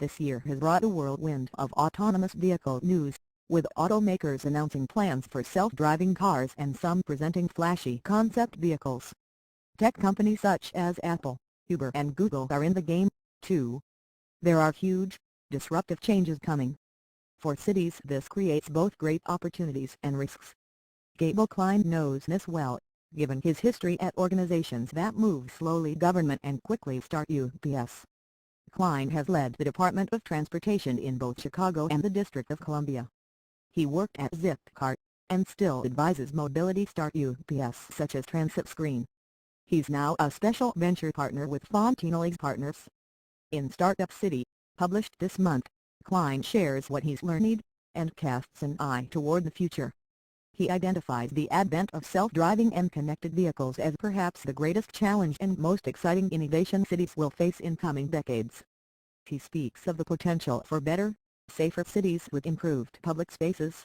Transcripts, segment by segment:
this year has brought a whirlwind of autonomous vehicle news, with automakers announcing plans for self-driving cars and some presenting flashy concept vehicles. Tech companies such as Apple, Uber and Google are in the game, too. There are huge, disruptive changes coming. For cities this creates both great opportunities and risks. Gable Klein knows this well, given his history at organizations that move slowly government and quickly start UPS. Klein has led the Department of Transportation in both Chicago and the District of Columbia. He worked at Zipcar, and still advises mobility start UPS such as Transit Screen. He's now a special venture partner with Fontenelli's Partners. In Startup City, published this month, Klein shares what he's learned, and casts an eye toward the future. He identifies the advent of self-driving and connected vehicles as perhaps the greatest challenge and most exciting innovation cities will face in coming decades. He speaks of the potential for better, safer cities with improved public spaces.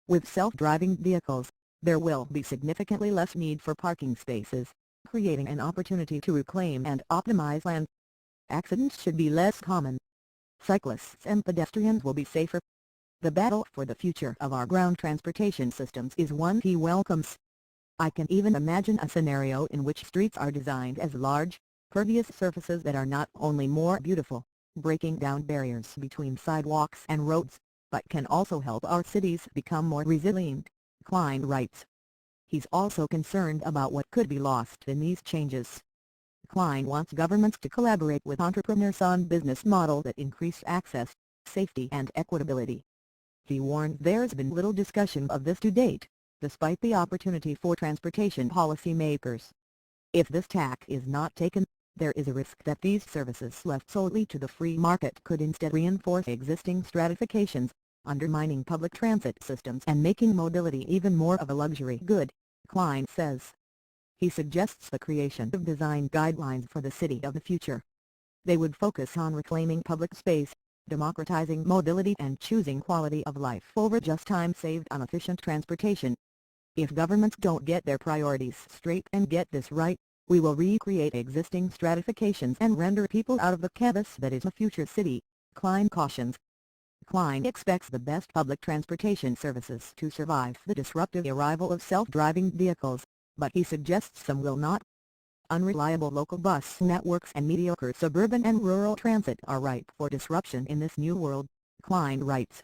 With self-driving vehicles, there will be significantly less need for parking spaces, creating an opportunity to reclaim and optimize land. Accidents should be less common. Cyclists and pedestrians will be safer. The battle for the future of our ground transportation systems is one he welcomes. I can even imagine a scenario in which streets are designed as large, pervious surfaces that are not only more beautiful, breaking down barriers between sidewalks and roads, but can also help our cities become more resilient, Klein writes. He's also concerned about what could be lost in these changes. Klein wants governments to collaborate with entrepreneurs on business models that increase access, safety and equitability. He warned there's been little discussion of this to date, despite the opportunity for transportation policymakers. If this tack is not taken, there is a risk that these services left solely to the free market could instead reinforce existing stratifications, undermining public transit systems and making mobility even more of a luxury good, Klein says. He suggests the creation of design guidelines for the city of the future. They would focus on reclaiming public space, democratizing mobility and choosing quality of life over just time saved on efficient transportation. If governments don't get their priorities straight and get this right, we will recreate existing stratifications and render people out of the canvas that is a future city, Klein cautions. Klein expects the best public transportation services to survive the disruptive arrival of self-driving vehicles, but he suggests some will not. Unreliable local bus networks and mediocre suburban and rural transit are ripe for disruption in this new world, Klein writes.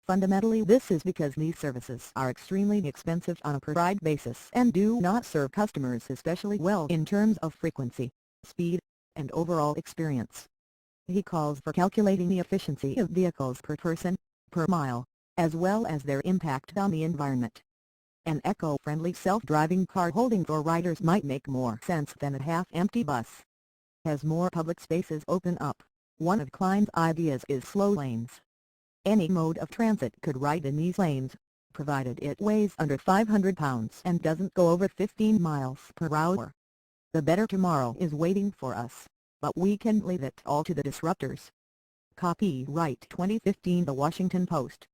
Fundamentally this is because these services are extremely expensive on a per-ride basis and do not serve customers especially well in terms of frequency, speed, and overall experience. He calls for calculating the efficiency of vehicles per person, per mile, as well as their impact on the environment. An eco-friendly self-driving car holding 4 riders might make more sense than a half-empty bus. As more public spaces open up, one of Klein's ideas is slow lanes. Any mode of transit could ride in these lanes, provided it weighs under 500 pounds and doesn't go over 15 miles per hour. The better tomorrow is waiting for us, but we can leave it all to the disruptors. Copyright 2015 The Washington Post.